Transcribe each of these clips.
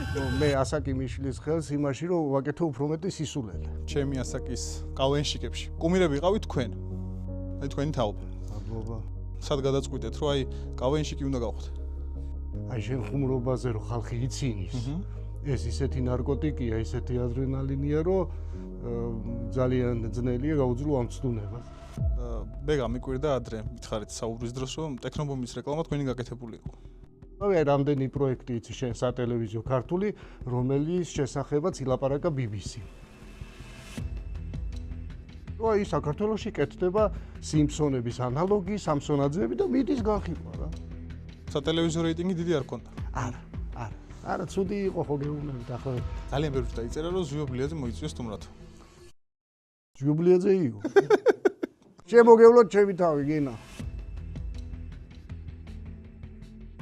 მე ასაკი მიშლის ხელს იმაში რომ ვაკეთო უფრო მეტი სისულელე. ჩემი ასაკის კავენშიკებში. კუმირები იყავით თქვენ. აი თქვენი თაობა. მადლობა. სად გადაწყვიტეთ რომ აი კავენშიკი უნდა გავხდე? აი შენ ხუმრობაზე რომ ხალხი იცინის. ეს ისეთი ნარკოტიკია, ისეთი ადრენალინია, რომ ძალიან ძნელია გაუძლო ამ ცდუნებას. მე გამიკვირდა ადრე, მითხარით საუბრის დროს, რომ ტექნობომის რეკლამა თქვენი გაკეთებული იყო. აი რამდენი პროექტი იცი შენ სატელევიზიო ქართული, რომელიც შესახებაც ილაპარაკა BBC. აი საქართველოში კეთდება სიმფსონების ანალოგი, სამსონაძეები და მიდის განხილვა რა. სატელევიზიო რეიტინგი დიდი არ ქონდა. არა, ცუდი იყო ხო გეუბნებით ახლა. ძალიან ბევრი დაიწერა, რომ ზვიო ბლიაძე მოიწვიეს სტუმრად. ზვიობლიაძე იყო. შემოგევლოთ ჩემი თავი, გინა.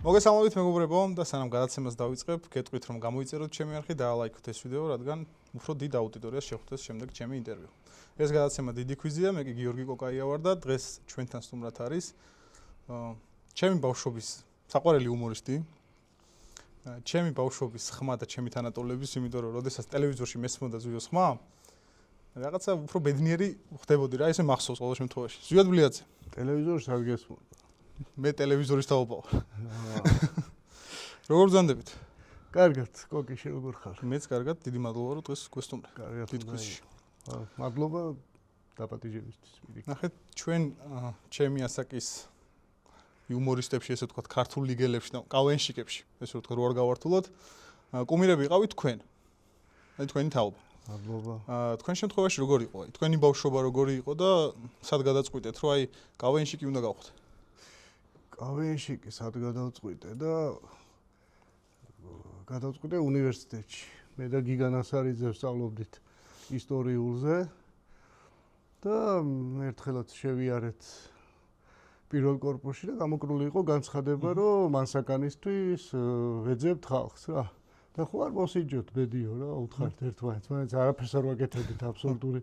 მოგესალმებით მეგობრებო და სანამ გადაცემას დავიწყებ, გეტყვით რომ გამოიწეროთ ჩემი არხი და ლაიქოთ ეს ვიდეო, რადგან უფრო დიდ აუდიტორიას შეხვდეს შემდეგ ჩემი ინტერვიუ. ეს გადაცემა დიდი ქვიზია, მე კი გიორგი კოკაია ვარ და დღეს ჩვენთან სტუმრად არის ჩემი ბავშვობის საყვარელი უმორისტი. ჩემი ბავშვობის ხმა და ჩემი თანატოლების, იმიტომ რომ როდესაც ტელევიზორში მესმოდა ზვიოს ხმა, რაღაცა უფრო ბედნიერი ხდებოდი რა, ესე მახსოვს ყოველ შემთხვევაში. ზვიად ბლიაძე. ტელევიზორს არ გესმოდა. მე ტელევიზორის თაობა ვარ. როგორ ბრძანდებით? კარგად, კოკი შე როგორ ხარ? მეც კარგად, დიდი მადლობა რომ დღეს გვესტუმრე. კარგად. თითქოსში. მადლობა დაპატიჟებისთვის. ნახეთ, ჩვენ ჩემი ასაკის იუმორისტებში, ესე ვთქვათ, ქართულ ლიგელებში და კავენშიკებში, ესე ვთქვათ, რო არ გავართულოთ, კუმირები იყავით თქვენ. აი თქვენი თაობა. მადლობა. თქვენ შემთხვევაში როგორ იყო? აი თქვენი ბავშვობა როგორი იყო და სად გადაწყვიტეთ, რომ აი კავენშიკი უნდა გავხდე? კავენშიკი სად გადავწყვიტე და გადავწყვიტე უნივერსიტეტში. მე და გიგა ნასარიძე ვსწავლობდით ისტორიულზე და ერთხელაც შევიარეთ პირველ კორპუსში და გამოკრული იყო განცხადება, რომ მანსაკანისთვის ვეძებთ ხალხს რა. და ხო არ მოსიჯოთ ბედიო რა, უთხართ ერთმანეთს, მაინც არაფერს არ ვაკეთებდით აბსოლუტური.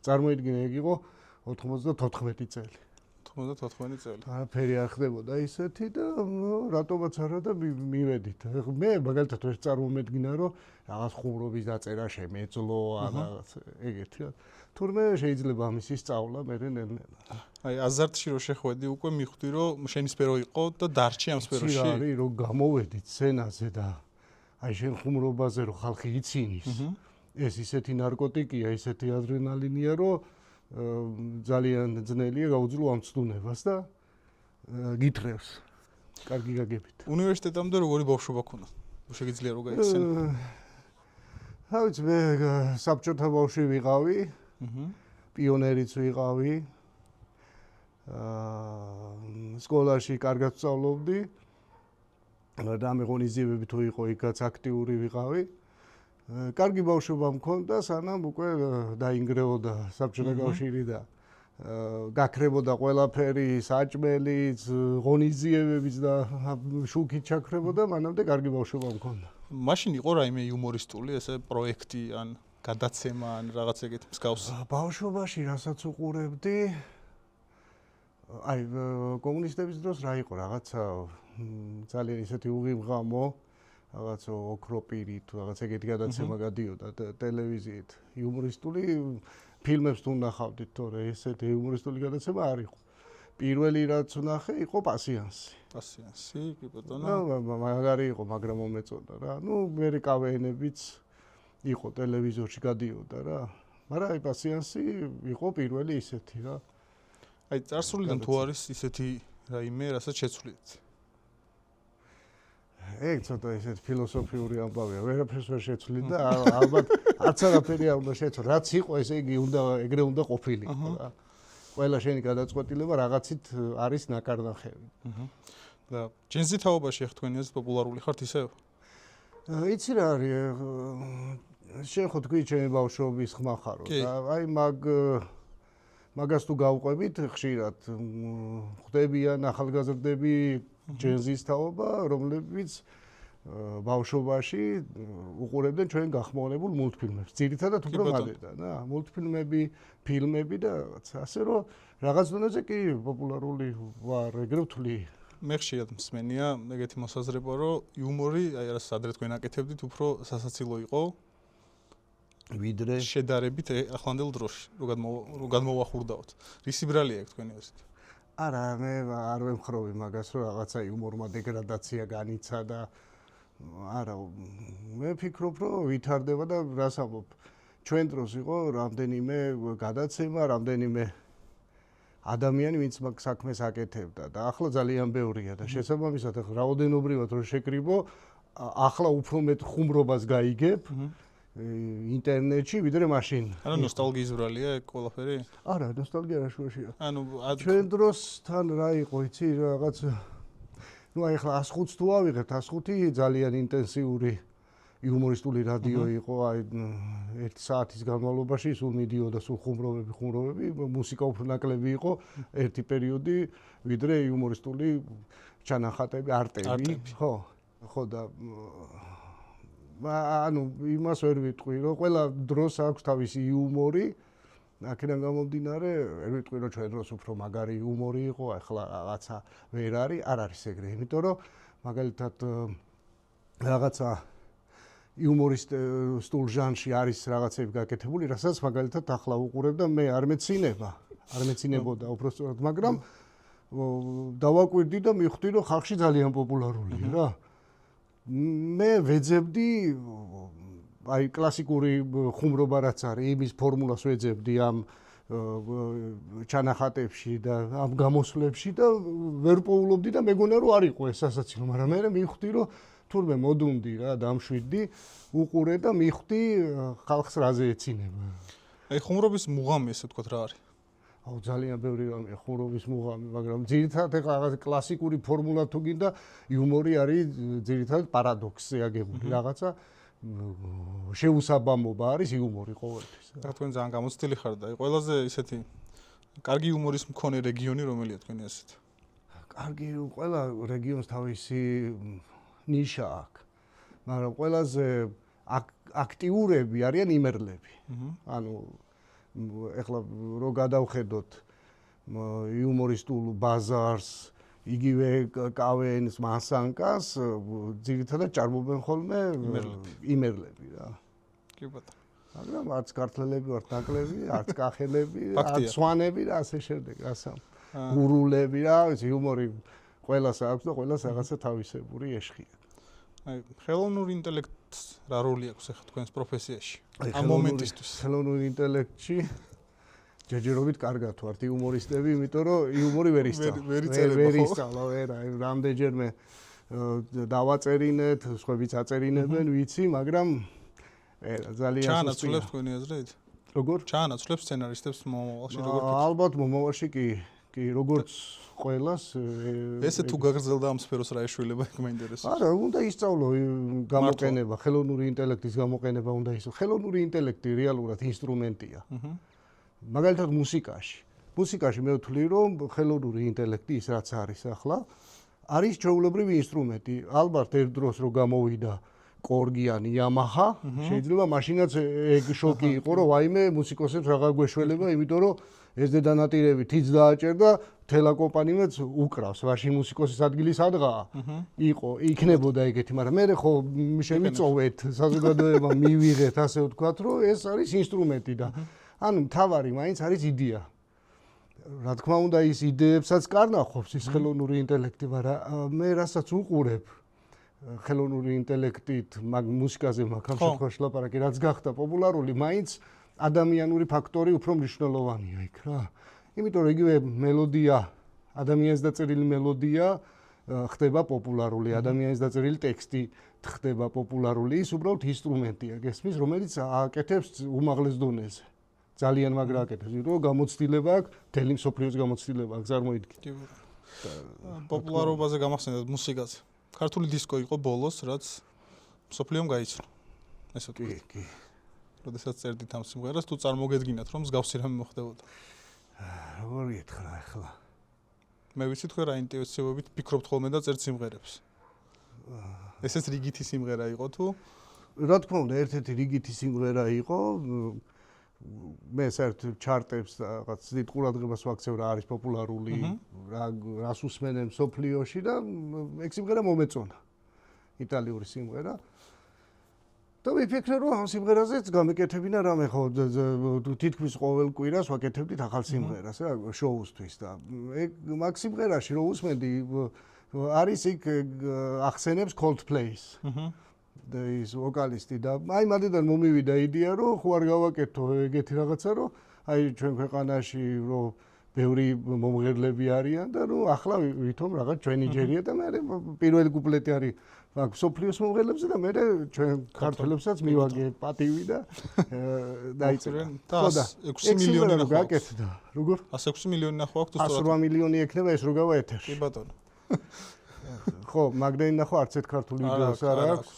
წარმოიდგინე, ეგ იყო 94 წელი. 94 წელი. არაფერი არ ხდებოდა ისეთი და რატომაც არა და მივედით. მე მაგალითად ვერ წარმომედგინა, რომ რაღაც ხუმრობის დაწერა შემეძლო, რაღაც ეგეთი რა. თურმე შეიძლება ამისი სწავლა მე ნელ-ნელა. აი აზარტში რო შეხვედი, უკვე მიხვდი, რომ შენი სფერო იყო და დარჩი ამ სფეროში. ის არის, რომ გამოვედით სცენაზე და აი შენ ხუმრობაზე რომ ხალხი იცინის. ეს ისეთი ნარკოტიკია, ისეთი ადრენალინია, რომ ძალიან ძნელია გაუძლო ამ ცდუნებას და გითხრევს. კარგი გაგებით. უნივერსიტეტამდე როგორი ბავშვობა ქონდა? შეგიძლია რომ გაიხსენო? რა ვიცი, მე საბჭოთა ბავშვი ვიყავი. პიონერიც ვიყავი. სკოლაში კარგად ვსწავლობდი. და მე ღონისძიებები თუ იყო, იქაც აქტიური ვიყავი. კარგი ბავშვობა მქონდა, სანამ უკვე დაინგრეოდა საბჭოთა კავშირი და გაქრებოდა ყველაფერი, საჭმელიც, ღონისძიებებიც და შუქით ჩაქრებოდა, მანამდე კარგი ბავშვობა მქონდა. მაშინ იყო რაიმე იუმორისტული ესე პროექტი ან გადაცემა ან რაღაც ეგეთი მსგავსი? ბავშვობაში რასაც უყურებდი, აი კომუნისტების დროს რა იყო, რაღაცა ძალიან ისეთი უღიმღამო, რაღაც ოქროპირი თუ რაღაც ეგეთი გადაცემა გადიოდა ტელევიზიით. იუმორისტული ფილმებს თუ ნახავდით, თორე ესეთი იუმორისტული გადაცემა არ იყო. პირველი რაც ვნახე იყო პასიანსი. პასიანსი, კი ბატონო. მაგარი იყო, მაგრამ მომეწონა რა. მე კავენებიც იყო ტელევიზორში გადიოდა რა. მაგრამ აი პასიანსი იყო პირველი ისეთი რა. აი წარსულიდან თუ არის ისეთი რაიმე, რასაც შეცვლით? ეგ ცოტა ისეთი ფილოსოფიური ამბავია, ვერაფერს ვერ შეცვლით და ალბათ არც არაფერი არ უნდა შეცვლო. რაც იყო, ესე იგი ეგრე უნდა ყოფილიყო რა. ყველა შენი გადაწყვეტილება რაღაცით არის ნაკარნახევი. და ჯენზი თაობაში ახ თქვენ ეს პოპულარული ხართ ისევ? იცი რა არის, შენ ხო თქვი ჩემი ბავშვობის ხმა ხარო და აი მაგას თუ გავყვებით ხშირად ხვდებიან ახალგაზრდები ჯენზის თაობა, რომლებიც ბავშვობაში უყურებდნენ ჩვენ გახმოვანებულ მულტფილმებს. ძირითადად უფრო მაგედან, რა, მულტფილმები, ფილმები და რაღაც. ასე რომ რაღაც დონეზე კი პოპულარული ვარ, ეგრე ვთვლი. მე ხშირად მსმენია ეგეთი მოსაზრება, რომ იუმორი, აი რა სადრე თქვენ აკეთებდით, უფრო სასაცილო იყო ვიდრე შედარებით ახლანდელ დროში, რო გადმოვახურდაოთ. რისი ბრალია ეგ თქვენი აზრით? არა, მე არ ვემხრობი მაგას, რომ რაღაცა იუმორმა დეგრადაცია განიცა და არა, მე ვფიქრობ, რომ ვითარდება და რას ამბობ. ჩვენ დროს იყო რამდენიმე გადაცემა, რამდენიმე ადამიანი, ვინც მაგ საქმეს აკეთებდა და ახლა ძალიან ბევრია და შესაბამისად რაოდენობრივად რო შეკრიბო, ახლა უფრო მეტ ხუმრობას გაიგებ ინტერნეტში, ვიდრე მაშინ. არა, ნოსტალგიის ბრალია ეგ ყველაფერი? არა, ნოსტალგია რა შუაშია. ანუ ჩვენ დროსთან რა იყო, იცი, რაღაც ნუ აი ახლა 105-ს თუ ავიღებთ, 105 ძალიან ინტენსიური იუმორისტული რადიო იყო, აი 1 საათის განმავლობაში სულ მიდიოდა სულ ხუმრობები, მუსიკა უფრო ნაკლები იყო ერთი პერიოდი, ვიდრე იუმორისტული ჩანახატები, არტები, ხო? ხო და ანუ იმას ვერ ვიტყვი, რომ ყველა დროს აქვს თავისი იუმორი. აქედან გამომდინარე, ვერ ვიტყვი, რომ ჩვენ დროს უფრო მაგარი იუმორი იყო, ახლა რაღაცა ვერ არის ეგრე, იმიტომ რომ მაგალითად რაღაცა იუმორისტულ ჟანრში არის რაღაცები გაკეთებული, რასაც მაგალითად ახლა უყურებ და მე არ მეცინებოდა უბრალოდ, მაგრამ დავაკვირდი და მივხვდი, რომ ხალხში ძალიან პოპულარულია რა. მე ვეძებდი აი კლასიკური ხუმრობა რაც არის, იმის ფორმულას ვეძებდი ამ ჩანახატებში და ამ გამოსვლებში და ვერ პოულობდი და მეგონა რომ არ იყო ეს სასაცილო, მაგრამ მე მივხვდი, რომ თურმე მოდუნდი რა, დამშვიდდი, უყურე და მივხვდი ხალხს რაზე ეცინება. აი ხუმრობის მუღამი ესე ვთქვათ რა არის? აუ ძალიან ბევრი რამეა ხუმრობის მუღამი, მაგრამ ძირითადად ეხლა რაღაც კლასიკური ფორმულა თუ გინდა, იუმორი არის ძირითადად პარადოქსზე აგებული რაღაცა. შეუსაბამობა არის იუმორი ყოველთვის. რა თქვენ ძალიან გამოცდილი ხართ და ყველაზე ისეთი კარგი იუმორის მქონე რეგიონი რომელია თქვენი ასეთ? კარგი, ყველა რეგიონს თავისი ნიშა აქვს. მაგრამ ყველაზე აქტიურები არიან იმერლები. ანუ ეხლა რო გადავხედოთ იუმორისტულ ბაზარს, იგივე კავენს, მასანკას, ძირითადად ჭარბობენ ხოლმე იმერლები რა. კი ბატონო. მაგრამ არც ქართველები ვართ ნაკლები, არც კახელები, არც სვანები და ასე შემდეგ, რასამ. გურულები რა, იუმორი ყველას აქვს და ყველას რაღაცა თავისებური ეშხია. აი, ხელოვნური ინტელექტს რა როლი აქვს ახლა თქვენს პროფესიაში? ამ მომენტისთვის. ხელოვნური ინტელექტში ჯერჯერობით კარგად ვართ იუმორისტები, იმიტომ რომ იუმორი ვერ ისწავლა, ვერ, აი რამდენჯერმე დავაწერინეთ, სხვაებიც აწერინებენ, ვიცი, მაგრამ ძალიან ჩაანაცვლებს თქვენი აზრით? როგორ? ჩაანაცვლებს სცენარისტებს მომავალში როგორ? ალბათ მომავალში კი, როგორც ყველას ესე თუ გაგრძელდა ამ სფეროს რა ეშველება იქ მაინტერესებს. არა, უნდა ისწავლო გამოყენება, ხელოვნური ინტელექტის გამოყენება უნდა ისწავლო. ხელოვნური ინტელექტი რეალურად ინსტრუმენტია. მაგალითად მუსიკაში მე ვთვლი, რომ ხელოვნური ინტელექტი ის რაც არის ახლა, არის ჩვეულებრივი ინსტრუმენტი. ალბათ ერთ დროს რო გამოვიდა კორგიანი Yamaha, შეიძლება მაშინაც ეგ შოკი იყო, რომ ვაიმე მუსიკოსებს რაღა გვეშველება, იმიტომ რომ ეს დედანატირები თიც დააჭერდა, თელა კომპანიაც უკრავს, ვაში მუსიკოსის ადგილი სადღაა. იქნებოდა ეგეთი, მაგრამ მე ხო შევიწოვეთ, საზოგადოება მივიღეთ, ასე ვთქვათ, რომ ეს არის ინსტრუმენტი და ანუ მთავარი მაინც არის იდეა. რა თქმა უნდა, ის იდეებსაც კარნახობს ის ხელოვნური ინტელექტი, მაგრამ მე რასაც უყურებ ხელოვნური ინტელექტით, მუსიკაზე მაგ შემთხვევაში ლაპარაკი, რაც გახდა პოპულარული, მაინც ადამიანური ფაქტორი უფრო მნიშვნელოვანია იქ რა. იმიტომ რომ იგივე მელოდია, ადამიანის დაწერილი მელოდია ხდება პოპულარული, ადამიანის დაწერილი ტექსტი ხდება პოპულარული, ის უბრალოდ ინსტრუმენტია, გესმის, რომელიც აკეთებს უმაღლეს დონეზე. ძალიან მაგრა აკეთებს, იმიტომ რომ გამოცდილება აქვს, მთელი მსოფლიოს გამოცდილება აქვს, წარმოიდგინე. პოპულარობაზე გამახსენეთ მუსიკაზე. ქართული დისკო იყო ბოლოს, რაც მსოფლიომ გაიცნო. ესე ვთქვი. კი. როდესაც წერდით ამ სიმღერას, თუ წარმოგედგინათ, რომ მსგავსი რამე მოხდებოდა. როგორ ითხრა ახლა? მე ვიცი თქვენ რა ინტუიციებით ფიქრობთ ხოლმე და წერთ სიმღერებს. ესეც რიგითი სიმღერა იყო თუ? რა თქმა უნდა, ერთ-ერთი რიგითი სიმღერა იყო. მე საერთოდ ჩარტებს რაღაც დიდ ყურადღებას ვაქცევ რა არის პოპულარული, რას უსმენენ სოფლიოში და ეგ სიმღერა მომეწონა. იტალიური სიმღერა. და ვიფიქრე რომ ამ სიმღერაზეც გამეკეთებინა რამე ხო თითქმის ყოველ კვირას ვაკეთებდით ახალ სიმღერას რა შოუსთვის და ეგ მაგ სიმღერაში რო უსმენდი არის იქ ახსენებს Coldplay-ს. და ის ვოკალისტი და აი მანდიდან მომივიდა იდეა რომ ხო არ გავაკეთო ეგეთი რაღაცა რომ აი ჩვენ ქვეყანაში რომ ბევრი მომღერლები არიან და რომ ახლა ვითომ რაღაც ჩვენი ჯერია და მე პირველი კუპლეტი არის მაგ სოფლიოს მომღერლებზე და მე ჩვენ ქართველებსაც მივაგე პატივი და დაიწერა. და 6 მილიონი ნახო. გაკეთდა. როგორ? 106 მილიონი ნახო აქვს თუ სწორად? 108 მილიონი ექნება ეს რო გავა ეთერში. კი ბატონო. ხო, მაგდენი ნახო არც ერთ ქართული ვიდეოს არ აქვს.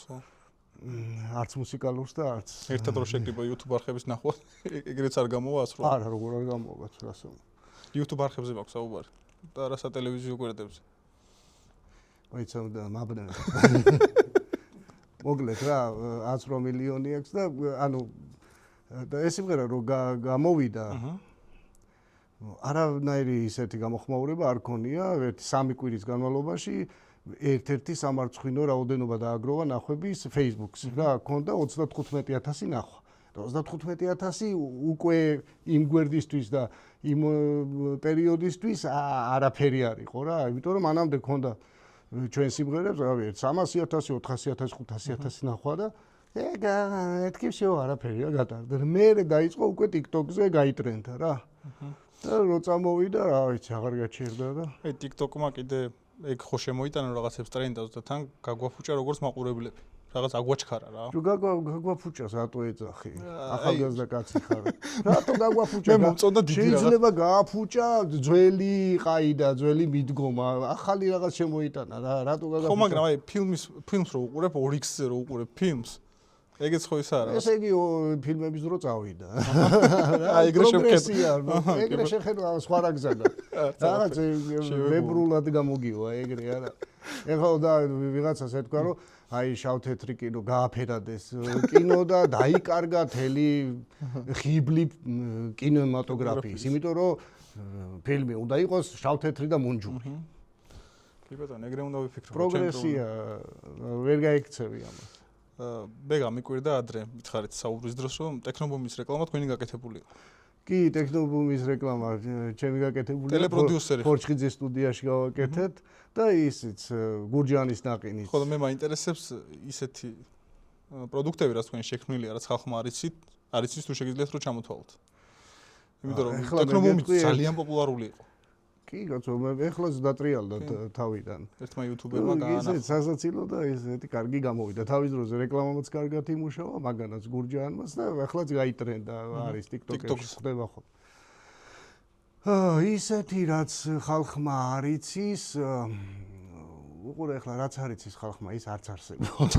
არც მუსიკალურს და არც. ერთად რო შეკრიბა YouTube არხების ნახვა, ეგრეც არ გამოვა 108. არა, როგორ არ გამოვა 108. YouTube არხებზე მაქვს საუბარი და რა სატელევიზიო კვირდებზე. მოიცავ და მაბნე. მოგლეთ რა 108 მილიონი აქვს და ანუ და ეს იმღერა რომ გამოვიდა. არანაირი ისეთი გამოხმაურება არ ქონია, ერთი 3 კვირის განმავლობაში ერთ-ერთი სამარცხვინო რაოდენობა დააგროვა ნახვების Facebook-ს რა, ქონდა 35000 ნახვა. 35000 უკვე იმ გვერდისთვის და იმ პერიოდისთვის არაფერი არ იყო რა, იმიტომ რომ მანამდე ქონდა ჩვენ სიმღერებს, რავი, 300000, 400000, 500000 ნახვა და ეგ მეთქი всё არაფერია გატარდა. მე დაიწყო უკვე TikTok-ზე გაიტრენდა რა. და რო წამოვიდა, რა ვიცი, აღარ გაჩერდა და აი TikTok-მა კიდე ეგ ხო შემოიტანა რაღაცებს ტრენდავს და თან გაგვაფუჭა როგორც მაყურებლები. რაღაც აგვაჩქარა რა. გაგვაფუჭას რატო ეძახი? ახალგაზრდა კაცი ხარ. რატო გაგვაფუჭა? მე მომწონდა დიდი რაღაც. შეიძლება გააფუჭა ძველი ყაიდა, ძველი მიდგომა, ახალი რაღაც შემოიტანა რა, რატო გააფუჭა? ხო, მაგრამ აი ფილმს რო უყურებ 2x-ზე რო უყურებ ფილმს ეგეც ხო ის არა. ესე იგი ფილმების დრო წავიდა. აი ეგრე შევხედა. ეგრე შეხედა სხვა რა გზადა. რაღაც ვებრულად გამოგივა ეგრე არა. ეხლა და ვიღაცას ეთქვა რომ აი შავ-თეთრი კინო გააფერადეს კინო და დაიკარგა თელი ხიბლი კინემატოგრაფიის, იმიტომ რომ ფილმი უნდა იყოს შავ-თეთრი და მუნჯური. კი ბატონო, ეგრე უნდა ვიფიქრო. პროგრესია ვერ გაიქცევი ამას. მე გამიკვირდა ადრე, მითხარით საუბრის დროს, რომ ტექნობუმის რეკლამა თქვენი გაკეთებული იყო. კი, ტექნობუმის რეკლამა ჩემი გაკეთებული იყო. ტელეპროდიუსერი. ხორჩხიძის სტუდიაში გავაკეთეთ და ისიც გურჯაანის ნაყინის. ხოლო მე მაინტერესებს ისეთი პროდუქტები, რაც თქვენი შექმნილია, რაც ხალხმა არ იცის თუ შეგიძლიათ რომ ჩამოთვალოთ. იმიტომ რომ ტექნობუმი ძალიან პოპულარული იყო. კი, კაცო, მე ეხლაც დატრიალდა თავიდან. ერთმა იუთუბერმა გაანახა. ისე სასაცილო და ისეთი კარგი გამოვიდა. თავის დროზე რეკლამამაც კარგად იმუშავა, მაგანაც გურჯაანმაც და ეხლაც გაიტრენდა, არის TikTok-ში ხდება ხო. ისეთი რაც ხალხმა არ იცის, უყურე ეხლა რაც არ იცის ხალხმა, ის არც არსებობს.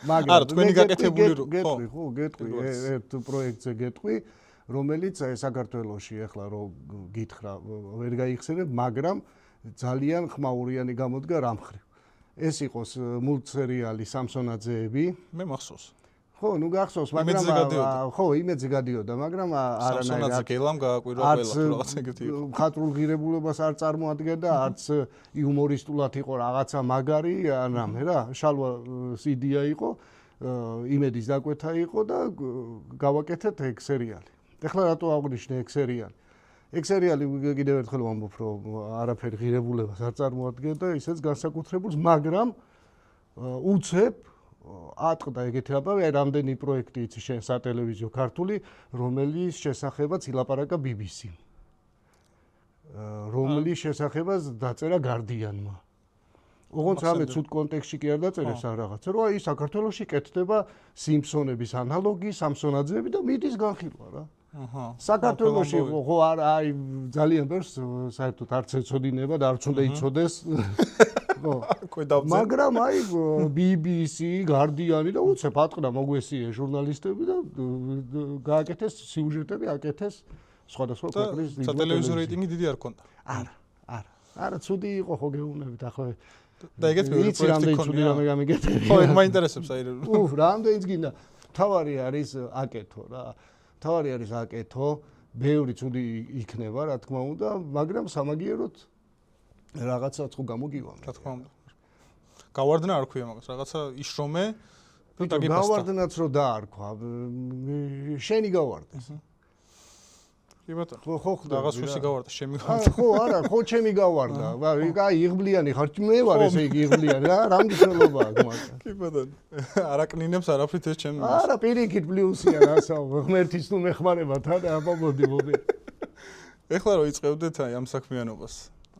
მაგრამ არა, თქვენი გაკეთებული გეტყვი, ხო, გეტყვი, ერთ პროექტზე გეტყვი. რომელიც საქართველოში ახლა რო გითხრა ვერ გაიხსენებ, მაგრამ ძალიან ხმაურიანი გამოდგა რამ ხრივ. ეს იყოს მულტსერიალი სამსონაძეები. მე მახსოვს. ხო, ნუ გახსოვს, მაგრამ ხო, იმედზე გადიოდა, მაგრამ არანაირად სამსონაძე გელამ გააკვირვა ყველა რაღაც ეგეთი იყო. მხატვრულ ღირებულებას არ წარმოადგენდა, არც იუმორისტულად იყო რაღაცა მაგარი, რამე რა, შალვას იდეა იყო, იმედის დაკვეთა იყო და გავაკეთეთ ეგ სერიალი. ეხლა რატო აღნიშნე ეგ სერიალი? ეგ სერიალი კიდევ ერთხელ ვამბობ, რომ არაფერი ღირებულებას არ წარმოადგენდა, ისეც განსაკუთრებულს, მაგრამ უცებ ატყდა ეგეთი რამე, რამდენი პროექტი იცი შენ სატელევიზიო ქართული, რომელიც შესახებაც ილაპარაკა BBC-მ. რომლის შესახებაც დაწერა Guardian-მა. ოღონდ რამე ცუდ კონტექსტში კი არ დაწერეს ან რაღაცა, რომ აი საქართველოში კეთდება სიმფსონების ანალოგი, სამსონაძეები და მიდის განხილვა რა. საქართველოში ხო აი ძალიან ბევრს საერთოდ არც ეცოდინება და არც უნდა იცოდეს. ხო. მაგრამ აი BBC, Guardian-ი და უცებ ატყდა მოგვესიე ჟურნალისტები და გააკეთეს სიუჟეტები, აკეთეს სხვადასხვა ქვეყნის სატელევიზიო რეიტინგი დიდი არ ქონდა. არა, ცუდი იყო ხო გეუბნებით ახლა და ეგეც მეორე პროექტი ქონია. რამე გამიგეთები. ხო, ეგ მაინტერესებს აი. რამდენიც გინდა. თავარი არის აკეთო რა. თავარი არის აკეთო, ბევრი ცუდი იქნება, რა თქმა უნდა, მაგრამ სამაგიეროდ რაღაცაც ხო გამოგივა. რა თქმა უნდა. გავარდნა არ ქვია მაგას, რაღაცა იშრომე და დაგიფასტა. გავარდნაც რო დაარქვა, შენი გავარდეს. კი ბატონო. ხო ხდება. რაღაც ვისი გავარდა, შემი გავარდა. ხო, არა, ხო ჩემი გავარდა. აი, იღბლიანი ხარ, მე ვარ ესე იგი იღბლიანი რა, რა მნიშვნელობაა მაგას. კი ბატონო. არაკნინებს არაფრით ეს ჩემი. არა, პირიქით პლუსია რასა, ღმერთის თუ მეხმარება თან აბაბოდი მობი. ეხლა რო იწყებდეთ აი ამ საქმიანობას,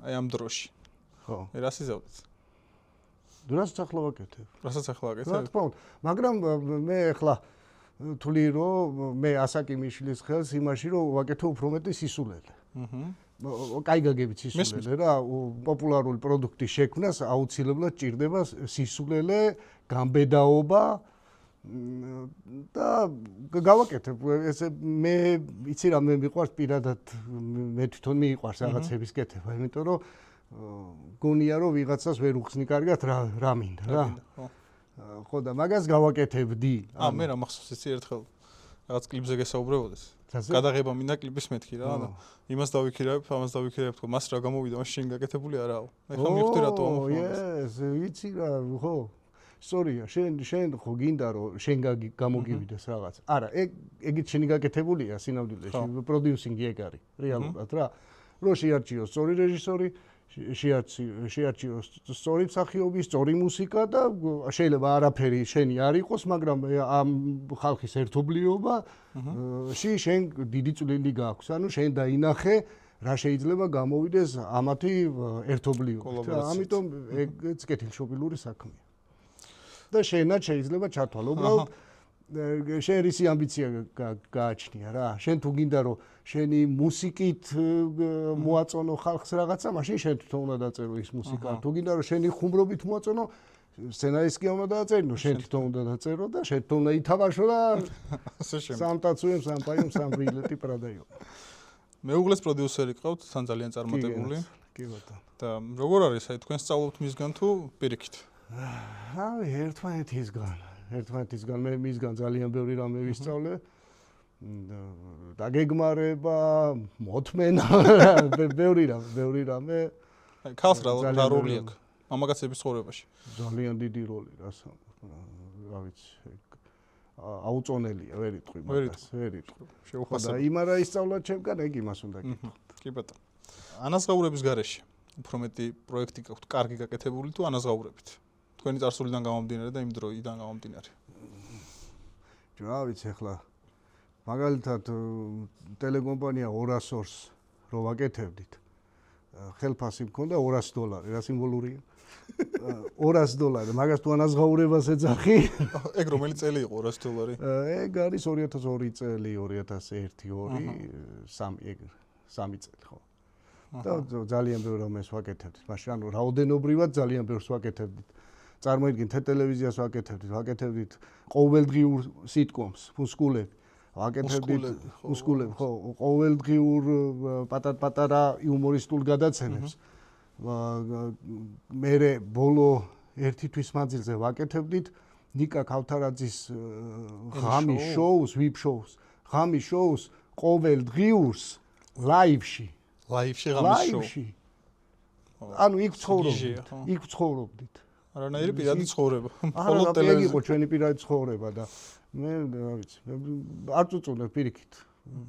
აი ამ დროში. ხო. რას იზავდეთ? რასაც ახლა ვაკეთებ. რასაც ახლა რა აკეთებ? თქმა უნდა, მაგრამ მე ახლა თვლი რომ მე ასაკი მიშლის ხელს იმაში რომ ვაკეთო უფრო მეტი სისულელე. კაი გაგებით სისულელე რა, პოპულარული პროდუქტის შექმნას აუცილებლად ჭირდება სისულელე, გამბედაობა და გავაკეთებ ესე მე იცი რა მე მიყვარს პირადად მე თვითონ მიყვარს რაღაცების კეთება, იმიტომ რომ გონია რომ ვიღაცას ვერ უხსნი კარგად რა მინდა რა. ხო და მაგას გავაკეთებდი. მე რა მახსოვს იცი ერთხელ რაღაც კლიპზე გესაუბრებოდეს. გადაღება მინდა კლიპის მეთქი რა და იმას დავიქირებ, ამას დავიქირებ, თქო მას რა გამოვიდა, მას შენ გაკეთებული არაო. ეხლა მივხვდი რატო ამოხმობს. იცი რა, ხო. სორია, შენ ხო გინდა რომ შენ გამოგივიდეს რაღაც. არა, ეგით შენი გაკეთებულია სინამდვილეში, პროდიუსინგი ეგ არის, რეალურად რა. რო შეარჩიოს სწორი რეჟისორი, შეარჩიოს სწორი მსახიობი, სწორი მუსიკა და შეიძლება არაფერი შენი არ იყოს, მაგრამ ამ ხალხის ერთობლიობაში შენ დიდი წვლილი გაქვს. ანუ შენ დაინახე რა შეიძლება გამოვიდეს ამათი ერთობლიობით. ამიტომ ეგეც კეთილშობილური საქმეა. და შენაც შეიძლება ჩათვალო. უბრალოდ შენ რისი ამბიცია გააჩნია რა. შენ თუ გინდა რომ შენი მუსიკით მოაწონო ხალხს რაღაცა, მაშინ შენ თვითონ უნდა დაწერო ის მუსიკა. თუ გინდა რომ შენი ხუმრობით მოაწონო სცენარის კი უნდა დაწერო, შენ თვითონ უნდა დაწერო და შენ თვითონ უნდა ითავაშო და სამტაცუემ, სამპაიომ, სამბრილეტი პრადაიო. მეუღლეს პროდიუსერი ყავთ, თან ძალიან წარმატებული. კი ბატონო. და როგორ არის აი თქვენ სწავლობთ მისგან თუ პირიქით? ერთმანეთისგან მე მისგან ძალიან ბევრი რამე ვისწავლე. დაგეგმარება, მოთმენა, ბევრი რამე. აი ქალს რა როლი აქვს მამაკაცების ცხოვრებაში? ძალიან დიდი როლი, რა ვიცი. აუწონელია, ვერ იტყვი მაგას, ვერ იტყვი. შეუხასება. და იმ არა ისწავლა ჩემგან, ეგ იმას უნდა გითხრათ. კი ბატონო. ანაზღაურების გარეშე უფრო მეტი პროექტი გაქვთ, კარგი გაკეთებული თუ ანაზღაურებით? თქვენი წარსულიდან გამომდინარე და იმ დროიდან გამომდინარე. რა ვიცი ახლა მაგალითად ტელეკომპანია 200-ს რო ვაკეთებდით ხელფასი მქონდა $200 რა სიმბოლურია $200 მაგას თუ ანაზღაურებას ეძახი ეგ რომელი წელი იყო $200? ეგ არის 2002 წელი 2001 2 3 წელი ხო და ძალიან ბევრ რამეს ვაკეთებდით მაშინ ანუ რაოდენობრივად ძალიან ბევრს ვაკეთებდით წარმოიდგინეთ ტელევიზიას ვაკეთებდით ყოველდღიურ სიტკომს ფუსკულები ვაკეთებდით ხო ყოველდღიურ პატარა იუმორისტულ გადაცემებს მერე ბოლო ერთი თვის მანძილზე ვაკეთებდით ნიკა ქავთარაძის ღამის შოუს ვიპ შოუს ღამის შოუს ყოველდღიურს ლაივში ღამის შოუ ანუ იქ ცხოვრობდით არანაირი პირადი ცხოვრება. ხოლო ტელევიზია იყო ჩვენი პირადი ცხოვრება და მე რა ვიცი, არ წუწუნებ პირიქით.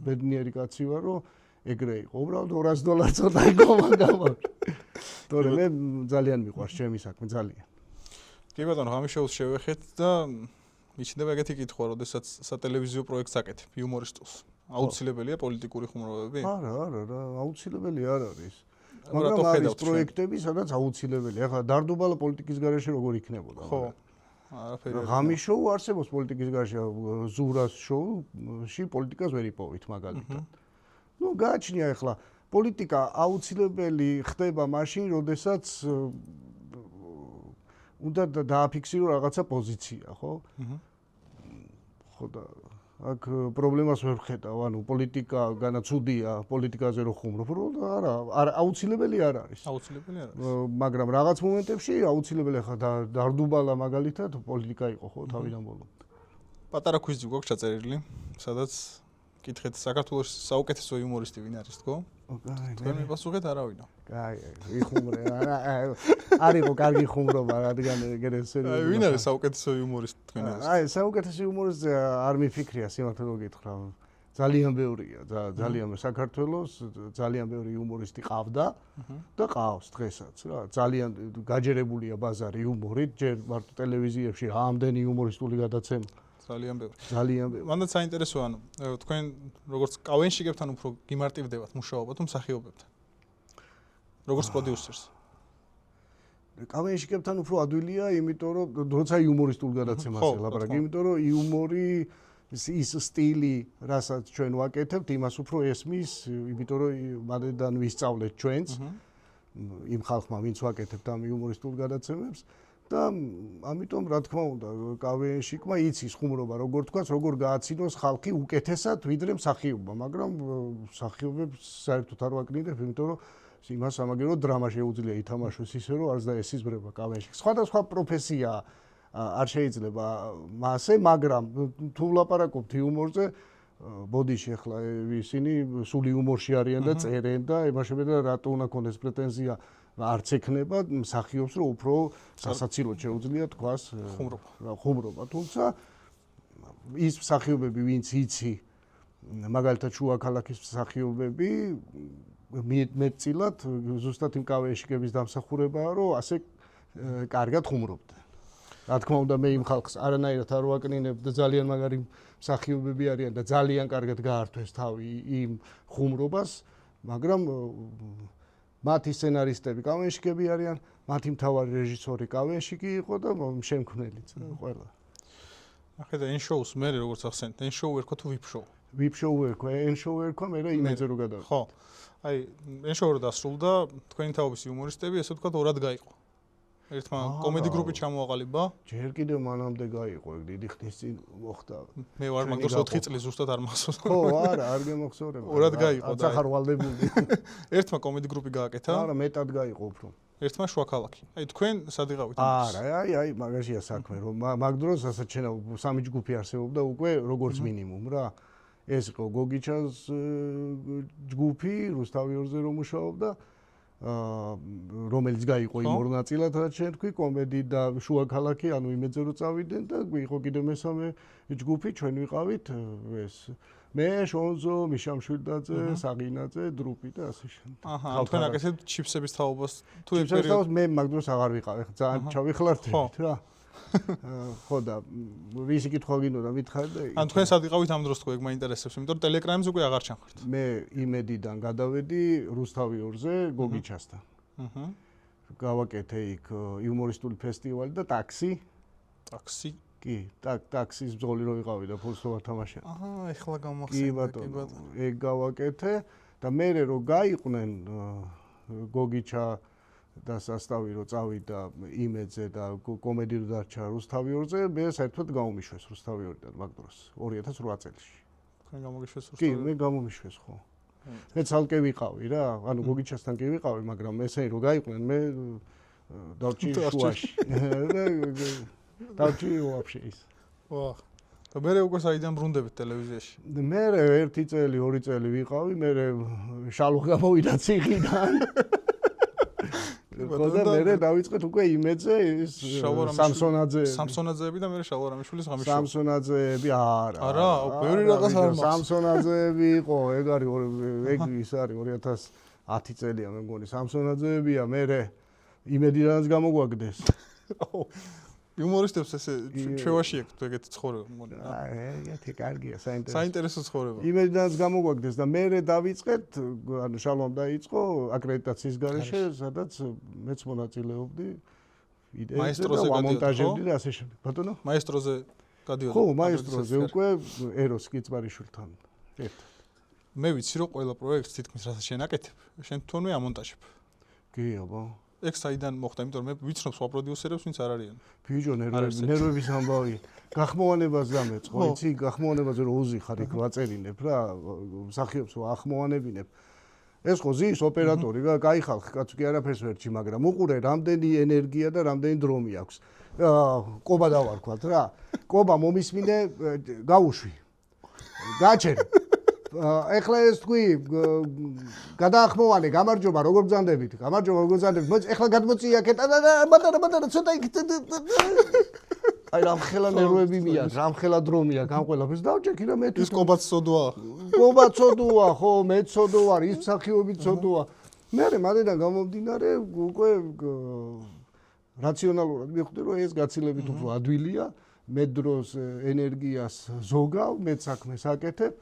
ბედნიერი კაცი ვარ, რომ ეგრე იყო. უბრალოდ $200 წოდა იყო მაგამ. თორე მე ძალიან მიყვარს ჩემი საქმე, ძალიან. კი ბატონო, ღამის შოუს შევეხეთ და მიჩნდება ეგეთი კითხვა, როდესაც სატელევიზიო პროექტს აკეთებ, იუმორისტულს. აუცილებელია პოლიტიკური ხუმრობები? არა, აუცილებელი არ არის. მაგრამ არის პროექტები, სადაც აუცილებელია. ახლა დარდუბალა პოლიტიკის გარეშე როგორ იქნებოდა? ხო. არაფერი. ღამის შოუ არსებობს პოლიტიკის გარეშე, ზურას შოუში პოლიტიკას ვერ იპოვით მაგალითად. ნუ გააჩნია ახლა პოლიტიკა აუცილებელი ხდება მაშინ, როდესაც უნდა დააფიქსირო რაღაცა პოზიცია, ხო? ხო და აქ პრობლემას ვერ ვხედავ, ანუ პოლიტიკა განაცუდია, პოლიტიკაზე რო ხუმრობ, არა, აუცილებელი არ არის. აუცილებელი არ არის. მაგრამ რაღაც მომენტებში აუცილებელი ხა დარდუბალა მაგალითად პოლიტიკა იყო ხო თავიდან ბოლომდე. პატარა კვიზი გვაქვს ჩაწერილი, სადაც გითხეთ საქართველოს საუკეთესო იუმორისტი ვინ არის თქო? თქვენ მიპასუხეთ არავინო. კაი, იხუმრე. არისო კარგი ხუმრობა, რადგან ეგრე სერიოზულად. ვინ არის საუკეთესო იუმორისტი თქვენს? საუკეთესო იუმორისტი არ მიფიქრია, სიმართლე გითხრა. ძალიან ბევრია, ძალიან საქართველოს ძალიან ბევრი იუმორისტი ყავდა და ყავს დღესაც რა. ძალიან გაჯერებულია ბაზარი იუმორით, ჯერ მარტო ტელევიზიებში რამდენი იუმორისტული გადაცემა. ძალიან ბევრი. ძალიან ბევრი. მანდაც საინტერესოა, ანუ თქვენ როგორც კავენშიკებთან უფრო გიმარტივდებათ მუშაობა თუ მსახიობებთან? როგორც პროდიუსერს. კავენშიკებთან უფრო ადვილია, იმიტომ რომ როცა იუმორისტულ გადაცემაზე ლაპარაკი, იმიტომ რომ იუმორი ის სტილი, რასაც ჩვენ ვაკეთებთ, იმას უფრო ესმის, იმიტომ რომ მანდიდან ვისწავლეთ ჩვენც იმ ხალხმა, ვინც ვაკეთებთ ამ იუმორისტულ გადაცემებს და ამიტომ რა თქმა უნდა, კავენშიკმა იცის ხუმრობა, როგორ თქვას, როგორ გააცინოს ხალხი უკეთესად, ვიდრე მსახიობობა, მაგრამ მსახიობებს საერთოდ არ ვაკნინებ, იმიტომ რომ იმას ამაგერო დრამა შეუძლია ითამაშოს ისე, რომ არც და ესიზმრება კავენშიკს. სხვადასხვა პროფესია არ შეიძლება მასე, მაგრამ თუ ვლაპარაკობთ იუმორზე, ბოდიში ახლა ისინი სული იუმორში არიან და წერენ და ემაშებიან და რატო უნდა ქონდეს პრეტენზია არც ექნება მსახიობს, რომ უფრო სასაცილოდ შეუძლია თქვას ხუმრობა. თუმცა ის მსახიობები, ვინც იცი, მაგალითად შუა ქალაქის მსახიობები მეტწილად ზუსტად იმ კავენშიკების დამსახურებაა, რომ ასე კარგად ხუმრობდნენ. რა თქმა უნდა, მე იმ ხალხს არანაირად არ ვაკნინებ და ძალიან მაგარი მსახიობები არიან და ძალიან კარგად გაართვეს თავი იმ ხუმრობას, მაგრამ მათი სცენარისტები კავენშიკები არიან, მათი მთავარი რეჟისორი კავენშიკი იყო და შემქმნელიც ყველა. ახლა და N-show-ს მე როგორც ახსენეთ, N-show ერქვა თუ VIP-show? VIP-show ერქვა, N-show ერქვა, მე იმედზე რომ გადავიდა. ხო. აი, N-show რო დასრულდა, თქვენი თაობის იუმორისტები, ესე ვთქვათ, ორად გაიყო. ერთმა კომედი გრუპი ჩამოაყალიბა. ჯერ კიდევ მანამდე გაიყო, დიდი ხნის წინ მოხდა. მე ვარ მაგდროს 4 წელი ზუსტად არ მახსოვს. ხო, არა, არ გემახსოვრება. ორად გაიყო და ახარ ვალდებული. ერთმა კომედი გრუპი გააკეთა. არა, მეტად გაიყო უფრო. ერთმა შუა ქალაქი. აი, თქვენ სად იყავით? არა, აი, მაგაშია საქმე, რომ მაგდროს ასეთ შენა სამი ჯგუფი არსებობდა უკვე როგორც მინიმუმ რა. ეს იყო გოგიჩას ჯგუფი, რუსთავიორზე რომ მუშაობდა. რომელიც გაიყო იმ ორ ნაწილად, რაც შენ თქვი, კომედი და შუა ქალაქი, ანუ იმედზე რომ წავიდნენ და იყო კიდე მესამე ჯგუფი, ჩვენ ვიყავით ეს მე, შონზო, მიშამშვილდაძე, საღინაძე, დრუპი და ასე შემდეგ. აჰა, თქვენ აკეთებთ ჩიფსების თაობას თუ ეს პერიოდი მე მაგდროს აღარ ვიყავ, ახლა ძალიან ჩავიხლარდებით რა. ხო და ვისი კითხვა გინდოდა მითხარ და ან თქვენ სად იყავით ამ დროს თქო ეგ მაინტერესებს, იმიტომ რომ ტელეკრამზე უკვე აღარ ჩამხართ. მე იმედიდან გადავედი რუსთავიორზე გოგიჩასთან. გავაკეთე იქ იუმორისტული ფესტივალი და ტაქსი. ტაქსი? კი, ტაქსის ბრძოლი რო ვიყავი და ფულს რო ვათამაშე. აჰა, ეხლა გამახსენდა, კი ბატონო. ეგ გავაკეთე და მე რო გაიყვნენ გოგიჩა და სასტავი რო წავიდა იმედზე და კომედი რო დარჩა რუსთავიორზე, მე საერთოდ გამომიშვეს რუსთავიორიდან მაგდროს 2008 წელს. თქვენ გამოგიშვეს რუსთავიორზე? კი, მე გამომიშვეს ხო. მე ცალკე ვიყავი რა, ანუ გოგიჩასთან კი ვიყავი, მაგრამ ესენი რო გაიყვნენ, მე დავჭი შუაში. დავჭი ვაფშე ის. ვაჰ. და მე უკვე საიდან ბრუნდებით ტელევიზიაში? მე 1 წელი, 2 წელი ვიყავი, მე შალო გამოვიდა ციხიდან. ხო და მე დავიწყეთ უკვე იმედზე ის სამსონაძეები და მე შალვარამიშვილის ღამიშო. სამსონაძეები არა. არა, ბევრი რაღაც არ მაქვს. სამსონაძეები იყო, ეგ არის ეგ ის არის 2010 წელია მე მგონი სამსონაძეებია, მე იმედიდანაც გამოგვაგდეს. იუმორისტებს ესე შევაში ეკთ ეგეთი ცხოვრება მგონი რა. ეგეთი კარგია, საინტერესო ცხოვრება. იმედიდანაც გამოგვაგდეს და მე დავიწყეთ, ანუ შალვამ დაიწყო აკრედიტაციის გარეშე, სადაც მეც მონაწილეობდი. მაესტროზე გამონტაჟებდი და ასე შემდეგ. ბატონო? მაესტროზე გადიოდა. ხო, მაესტროზე უკვე ეროს კიცბარიშვილთან ერთად. მე ვიცი რომ ყველა პროექტს თითქმის რასაც შენ აკეთებ, შენ თვითონვე ამონტაჟებ. კი, აბა. ეგ საიდან მოხდა, იმიტომ რომ მე ვიცნობ სხვა პროდიუსერებს, ვინც არ არიან. ბიჭო, ნერვების ამბავი. გახმოვანებას დამეწყო, იცი, გახმოვანებაზე რომ უზიხარ იქ ვაწერინებ რა, მსახიობს რომ ახმოვანებინებ. ეს ხო ზის ოპერატორი რა, კაი ხალხი, კაცო კი არაფერს ვერჩი, მაგრამ უყურე, რამდენი ენერგია და რამდენი დრო მიაქვს. კობა დავარქვათ რა. კობა მომისმინე, გაუშვი. გაჩერე. ეხლა ეს თქვი გადაახმოვანე, გამარჯობა, როგორ ბრძანდებით? გამარჯობა, როგორ ბრძანდებით? ეხლა გადმოწია ბატონო, ცოტა იქ. აი რამხელა ნერვები მია, რამხელა დრო მია, გამყოლაფერს დავჭექი და მე ის კობაც სოდოა. კობა ცოდოა, ხო, მე ცოდო ვარ, ის მსახიობი ცოდოა. მე მანდიდან გამომდინარე უკვე რაციონალურად მივხვდი, რომ ეს გაცილებით უფრო ადვილია, მე დროს ენერგიას ზოგავ, მე საქმეს აკეთებ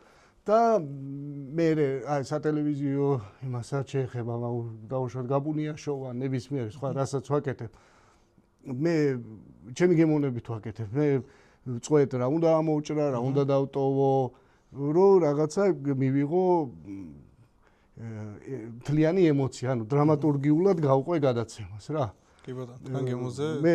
და მე აი სატელევიზიო იმასაც შეეხება, დაუშვათ გაბუნია შოვა, ნებისმიერ სხვა რასაც ვაკეთებ. მე ჩემი გემოვნებით ვაკეთებ. მე წვეთ რა უნდა ამოვჭრა, რა უნდა დავტოვო, რომ რაღაცა მივიღო თლიანი ემოცია, ანუ დრამატურგიულად გავყვე გადაცემას რა. კი ბატონო, თან გემოზე მე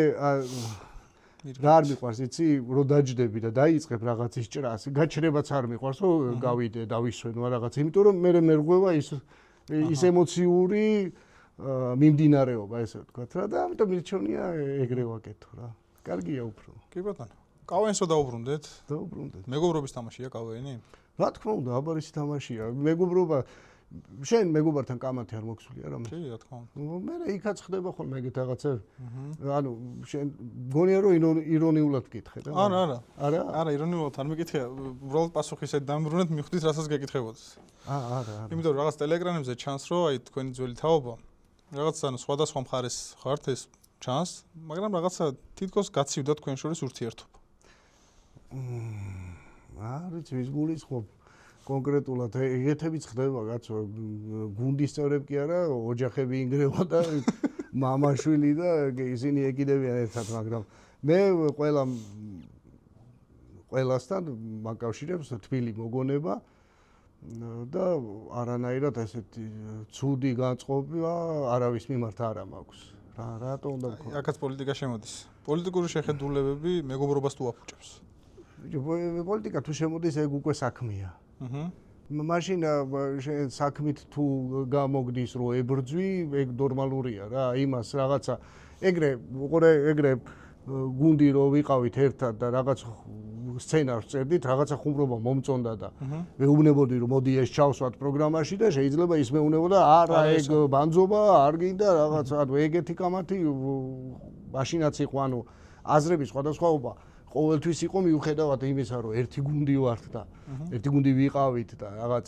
რა არ მიყვარს, იცი, რომ დაჯდები და დაიწყებ რაღაცის ჭრას. გაჩერებაც არ მიყვარს, რომ გავიდე, დავისვენო რაღაც, იმიტომ რომ მე მერღვევა ის ემოციური მიმდინარეობა, ესე ვთქვათ რა და ამიტომ მირჩევნია ეგრე ვაკეთო რა. კარგია უფრო. კი ბატონო. კავენსო დაუბრუნდეთ? დაუბრუნდეთ. მეგობრობის თამაშია კავენი? რა თქმა უნდა, აბარისი თამაშია. მეგობრობა შენ მეგობართან კამათი არ მოგვსულია რამე? კი, რა თქმა უნდა. მე იქაც ხდება ხოლმე ეგეთ რაღაცები. ანუ შენ გონია რომ ირონიულად გკითხე და არა, ირონიულად არ მეკითხე, უბრალოდ პასუხი ისე დამბრუნეთ, მიხვდით რასაც გეკითხებოდეს. არა. იმიტომ რომ რაღაც ტელეგრამებზე ჩანს, რომ აი თქვენი ძველი თაობა რაღაც ანუ სხვადასხვა მხარეს ხართ ეს ჩანს, მაგრამ რაღაცა თითქოს გაცივდა თქვენ შორის ურთიერთობა. არის ვის გულისხმობ კონკრეტულად ეგეთებიც ხდება კაცო გუნდის წევრები კი არა ოჯახები ინგრევა და მამაშვილი და ისინი ეკიდებიან ერთად მაგრამ მე ყველასთან მაკავშირებს თბილი მოგონება და არანაირად ესეთი ცუდი განწყობა არავის მიმართ არ მაქვს რატო უნდა ვქო აქაც პოლიტიკა შემოდის პოლიტიკური შეხედულებები მეგობრობას თუ აფუჭებს პოლიტიკა თუ შემოდის ეგ უკვე საქმეა მაშინ საქმით თუ გამოგდის რომ ებრძვი ეგ ნორმალურია რა იმას რაღაცა ეგრე გუნდი რო ვიყავით ერთად და რაღაც სცენარს წერდით რაღაცა ხუმრობა მომწონდა და მეუბნებოდი რომ მოდი ეს ჩავსვათ პროგრამაში და შეიძლება ის მეუბნებოდა არა ეგ ბანძობა არ გინდა რაღაცა ანუ ეგეთი კამათი მაშინაც იყო ანუ აზრების სხვადასხვაობა ყოველთვის იყო მიუხედავად იმისა რომ ერთი გუნდი ვართ და ერთი გუნდი ვიყავით და რაღაც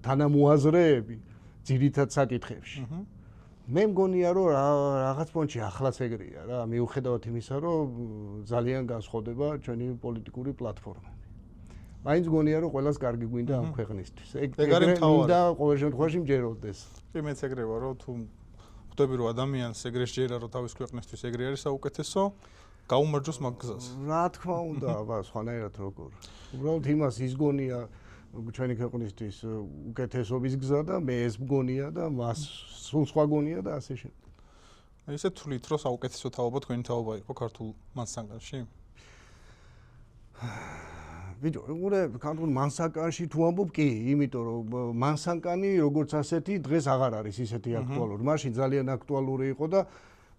თანამოაზრეები ძირითად საკითხებში მე მგონია რომ რაღაც პონჩი ახლაც ეგრეა რა მიუხედავად იმისა რომ ძალიან განსხვავდება ჩვენი პოლიტიკური პლატფორმები მაინც მგონია რომ ყველას კარგი გვინდა ამ ქვეყნისთვის ეგრე მინდა ყოველ შემთხვევაში მჯეროდეს კი მეც ეგრე ვარ რომ თუ ხვდები რომ ადამიანს ეგრე შეერა რომ თავის ქვეყნისთვის ეგრე არის საუკეთესო გაუმარჯოს მაგ გზას. რა თქმა უნდა, აბა სხვანაირად როგორ. უბრალოდ იმას ისგონია ჩვენი ქვეყნისთვის უკეთესობის გზა და მე ეს მგონია და მას სულ სხვა გონია და ასე შემდეგ. ესე თვლით რომ საუკეთესო თაობა თქვენი თაობა იყო ქართულ მანსანკანში? ვიდეო, ქართულ მანსანკანში თუ ამბობ კი, იმიტომ რომ მანსანკანი როგორც ასეთი დღეს აღარ არის ისეთი აქტუალური. მაშინ ძალიან აქტუალური იყო და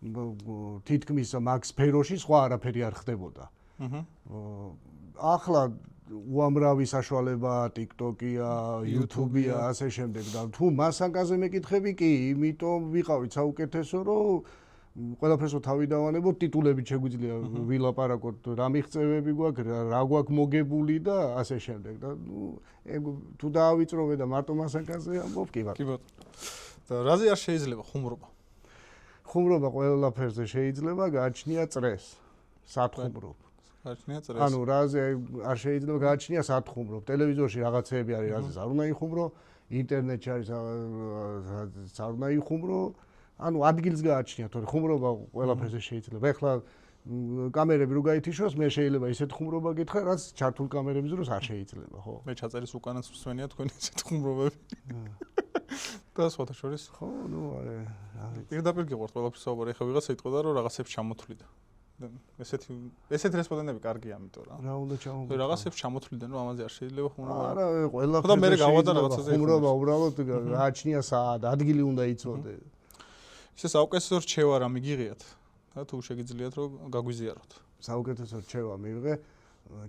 თითქმის მაგ სფეროში სხვა არაფერი არ ხდებოდა. ახლა უამრავი საშუალება, TikTok-ია, YouTube-ია, ასე შემდეგ და თუ მასანკაზე მეკითხები კი, იმიტომ ვიყავით საუკეთესო, რომ ყველაფერს თავი დავანებოთ, ტიტულებით შეგვიძლია ვილაპარაკოთ, რა მიღწევები გვაქვს, რა გვაქვს მოგებული და ასე შემდეგ და თუ დაავიწროვე და მარტო მასანკაზე ამბობ, კი ბატონო. კი ბატონო. და რაზე არ შეიძლება ხუმრობა? ხუმრობა ყველაფერზე შეიძლება გააჩნია წრეს, სათხუმრობ. გააჩნია წრეს. ანუ რაზე არ შეიძლება გააჩნია სათხუმრობ. ტელევიზორში რაღაცეები არის, რაზეც არ უნდა იხუმრო, ინტერნეტში არის არ უნდა იხუმრო. ანუ ადგილს გააჩნია, თორე ხუმრობა ყველაფერზე შეიძლება. ეხლა კამერები რო გაითიშოს, მე შეიძლება ისეთ ხუმრობა გითხრა, რაც ჩართულ კამერების დროს არ შეიძლება, ხო? მე ჩაწერის უკანაც მსვენია თქვენი ისეთ ხუმრობები. და სხვათა შორის ხო, ნუ არა. პირდაპირ გიყვართ ყველაფერს საუბარი, ეხლა ვიღაცა იტყოდა რომ რაღაცებს ჩამოთვლიდა. ესეთ რესპონდენტები კარგია, ამიტომ რა. რა უნდა ჩამოთვლიდე? რაღაცებს ჩამოთვლიდან რომ ამაზე არ შეიძლება ხუმრობა. არა, ყველაფერზე. და მე გავადა რაღაცაზე ხუმრობა უბრალოდ გააჩნია საად, ადგილი უნდა იცოდე. ისე საუკეთესო რჩევა რა მიგიღიათ? და თუ შეგიძლიათ რომ გაგვიზიაროთ. საუკეთესო რჩევა მივიღე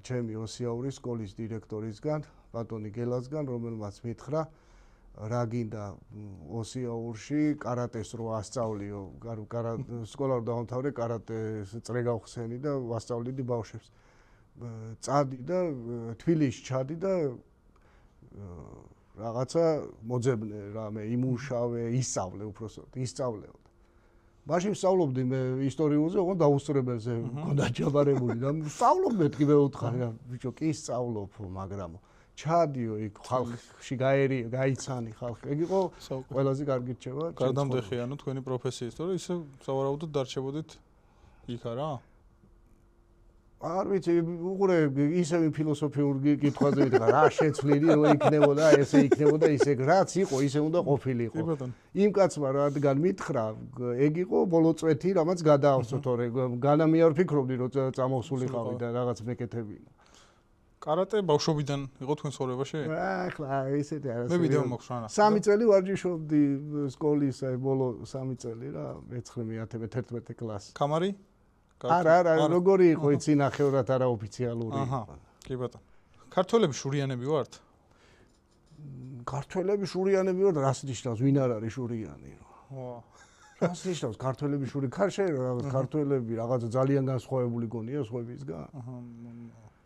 ჩემი ოსიაურის სკოლის დირექტორისგან, ბატონი გელასგან, რომელმაც მითხრა რა გინდა ოსიაურში კარატეს რო ასწავლიო, სკოლა რო დავამთავრე კარატეს წრე გავხსენი და ვასწავლიდი ბავშვებს. წადი და თბილისში ჩადი და რაღაცა მოძებნე რამე იმუშავე, ისწავლე უბრალოდ, ისწავლეო. მაშინ ვსწავლობდი მე ისტორიულზე, ოღონდ დაუსწრებელზე მქონდა ჯაბარებული და ვსწავლობ მეთქი მე უთხარი რა ბიჭო კი სწავლობ, მაგრამ ჩადიო იქ ხალხში გაიცანი ხალხი. ეგ იყო ყველაზე კარგი რჩევა. გარდამდეხიანო თქვენი პროფესიის, თორე ისე სავარაუდოდ დარჩებოდით იქ არა? არ ვიცი, უყურე ისევ ფილოსოფიურ კითხვაზე ვიტყვა, რა შეცვლილი რო იქნებოდა, ესე იქნებოდა, ისე რაც იყო, ისე უნდა ყოფილიყო. იმ კაცმა რადგან მითხრა, ეგ იყო ბოლო წვეთი, რამაც გადაავსო, თორე განამი არ ფიქრობდი, რომ წამოსულიყავი და რაღაც მეკეთები. კარატე ბავშვობიდან იყო თქვენ ცხოვრებაში? ახლა ისეთი არა. მე ვიდეო მაქვს რა. 3 წელი ვარჯიშობდი სკოლის ბოლო 3 წელი რა, მე-9 კლასი. კამარი? არა, როგორი იყო იცი ნახევრად არაოფიციალური. აჰა, კი ბატონო. ქართველები შურიანები ვართ? ქართველები შურიანები ვართ, რას ნიშნავს, ვინ არ არის შურიანი? ვა. რას ნიშნავს ქართველები შური? რაღაც ქართველები რაღაცა ძალიან განსხვავებული გონია სხვებისგან. აჰა.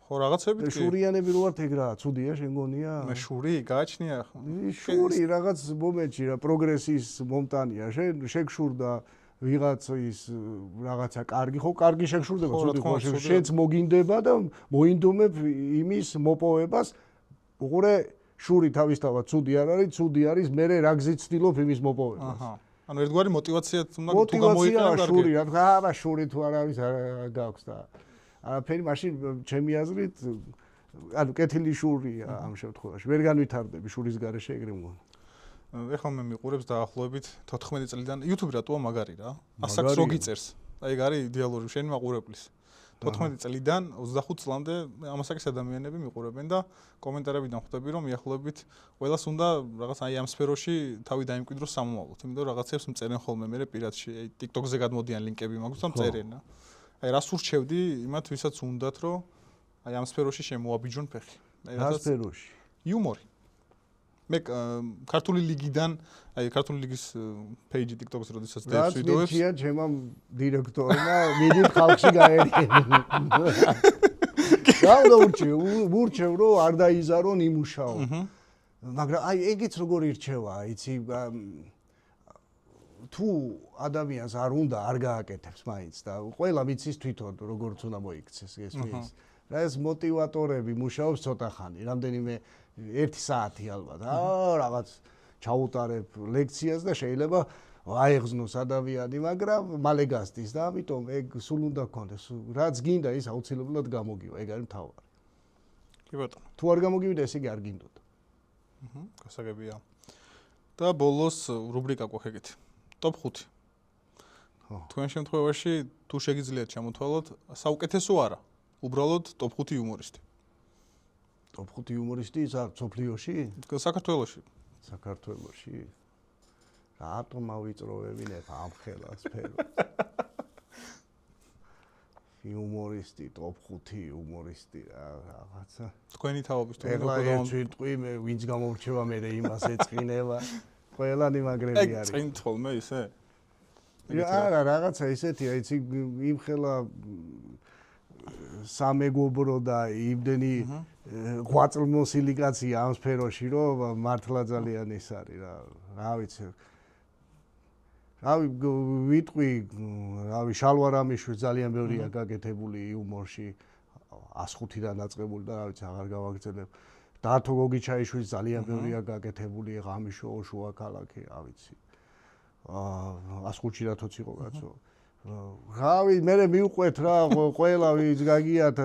ხო, რაღაცები კი. შურიანები რო ვართ ეგ რა, ცუდია შენ გონია? მე შური გააჩნია ხო? შური რაღაც მომენტში რა პროგრესის მომტანია. შენ შეგშურდა ვიღაცის რაღაცა კარგი, ხო, კარგი შეგშურდება, ცუდი ხო, შენც მოგინდება და მოინდომებ იმის მოპოვებას. უყურე, შური თავისთავად ცუდი არ არის, ცუდი არის მე რა გზიცდილობ იმის მოპოვებას. აჰა. ანუ ერთგვარი მოტივაციაც უნდა თუ გამოიყენო კარგი. შური, რა შური თუ არავის არ გაქვს და არაფერი მაშინ ჩემი აზრით ანუ კეთილი შურია ამ შემთხვევაში. ვერ განვითარდები შურის გარეშე ეგრე მგონი. ეხლა მე მიყურებს დაახლოებით 14 წლიდან YouTube რატოა მაგარი რა. ასაკს რო გიწერს. აი ეგ არის იდეალური შენი მაყურებლის. 14 წლიდან 25 წლამდე ამასაკის ადამიანები მიყურებენ და კომენტარებიდან ხვდები რომ მიახლოებით ყველას უნდა რაღაც აი ამ სფეროში თავი დაიმკვიდროს სამომავლოდ. იმიტომ რომ რაღაცებს მწერენ ხოლმე მე პირადში, აი TikTok-ზე გადმოდიან ლინკები მაქვს და მწერენ რა. აი რას ურჩევდი იმათ ვისაც უნდათ რომ აი ამ სფეროში შემოაბიჯონ ფეხი. რა სფეროში? იუმორი. მე ქართული ლიგიდან, აი ქართული ლიგის პეიჯი TikTok-ზე როდესაც დევს ვიდეოებს. რა ჩემმა დირექტორმა მიდით ხალხში გაერია. რა ურჩევ რომ არ დაიზარონ იმუშაო. მაგრამ აი ეგეც როგორი რჩევა, იცი თუ ადამიანს არ უნდა არ გააკეთებს მაინც და ყველა ვიცის თვითონ როგორც უნდა მოიქცეს ეს ის. რა ეს მოტივატორები მუშაობს ცოტა ხანი, რამდენიმე 1 საათი ალბათ. რაღაც ჩაუტარებ ლექციას და შეიძლება აეღზნოს ადამიანი, მაგრამ მალე გასდის და ამიტომ ეგ სულ უნდა გქონდეს. რაც გინდა ის აუცილებლად გამოგივა, ეგ არის მთავარი. კი ბატონო. თუ არ გამოგივიდა, ეს იგი არ გინდოდა. გასაგებია. და ბოლოს რუბრიკა გვაქვს ეგეთი. Top 5. თქვენ შემთხვევაში თუ შეგიძლიათ ჩამოთვალოთ, საუკეთესო არა. უბრალოდ top 5 იუმორისტი. Top 5 იუმორისტი ის არ სოფლიოში? საქართველოში. საქართველოში. რატომ ავიწროვებინებ ამ ხელას ფერო? იუმორისტი, top 5 იუმორისტი რაღაცა. თქვენი თაობის თუ ეხლა ერთ ვიტყვი, მე ვინც გამორჩევა მე იმას ეწყინება. ყველანი მაგრები არის. წინ თოლმე ისე? არა, რაღაცა ისეთია, იცი იმ ხელა სამეგობრო და იმდენი ღვაწლმოსილი კაცია ამ სფეროში, რომ მართლა ძალიან ის არის რა. რა ვიცი. რავი ვიტყვი, რავი შალვა რამიშვილი ძალიან ბევრია გაკეთებული იუმორში 105-დან დაწყებული და რა ვიცი აღარ გავაგრძელებ. დათო გოგიჩაიშვილის ძალიან ბევრია გაკეთებული, ღამიშო შუა ქალაქი, რა ვიცი. 105-ში რათოც იყო კაცო. რავი, მე მივყვეთ რა, ყველა ვინც გაგიათ,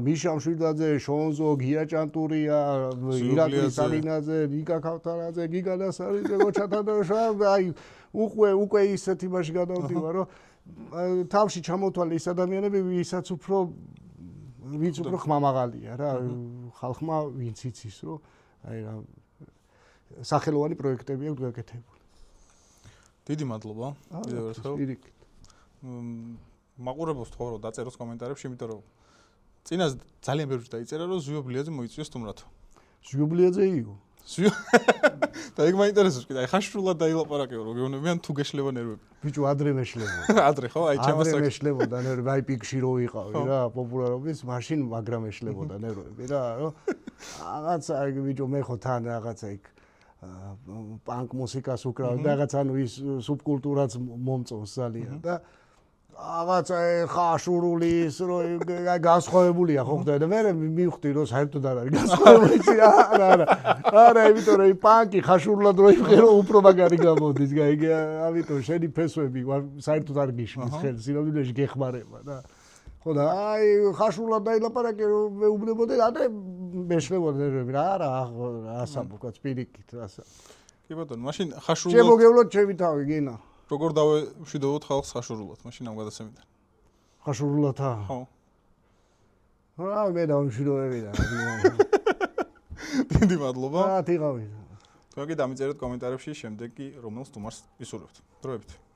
მიშა მშვიდაძე, შონზო, გია ჭანტურია, ირაკლი სალინაძე, ნიკა ქავთარაძე, გიგა დასარიძე, გოჩათადაშა, აი უკვე ისეთ იმაში გადავდივარ, რომ თავში ჩამოთვალე ის ადამიანები, ვინც უფრო ხმამაღალია რა, ხალხმა ვინც იცის, რომ აი რა სახელოვანი პროექტები აქვს გაკეთებული. დიდი მადლობა. კიდევ ერთხელ. პირიქით. მაყურებელს თქო რომ დაწეროს კომენტარებში, იმიტომ რომ წინას ძალიან ბევრი დაიწერა რომ ზვიობლიაძე მოიწვიეს სტუმრად. ჟუბლიაძე იო. და ეგ მაინტერესებს კიდე, აი ხაშრულად დაილაპარაკეო, რომ გეუბნებიან თუ გეშლება ნერვები. ბიჭო, ადრე მეშლებოდა. ადრე ხო? აი ჩემას ადრე მეშლებოდა ნერვები, აი პიკში რო ვიყავი რა, პოპულარობის, მაშინ მაგრამ მეშლებოდა ნერვები რა, რომ რაღაცა აი ბიჭო, მე ხო თან რაღაცა იქ პანკ მუსიკას უკრავ და რაღაც ანუ ის სუბკულტურაც მომწონს ძალიან და რაღაცა ხაშურული ის რომ განსხვავებულია ხო ხდება და მე მივხვდი რომ საერთოდ არ არის განსხვავებული არა იმიტომ რომ პანკი ხაშურულად რო იფღერო უფრო მაგარი გამოდის ამიტომ შენი ფესვები საერთოდ არ გიშლის ხელს სინამდვილეში გეხმარება და ხო და აი ხაშურულად დაილაპარაკე რომ მეუბნებოდი და მეშლებოდი რა არა ასაბუკაც პირიქით რასა კი ბატონო მაშინ ხაშურულად შემოგევლოთ ჩემი თავი გინა როგორ დავშვიდობოთ ხალხს ხაშურულად მაშინ ამ გადაცემიდან ხაშურულად ხო რა მე დავშვიდობებიდან დიდი მადლობა რა თიღავი თქვენ კი დამიწერეთ კომენტარებში შემდეგი რომელს სტუმარს ისურვებთ დროებით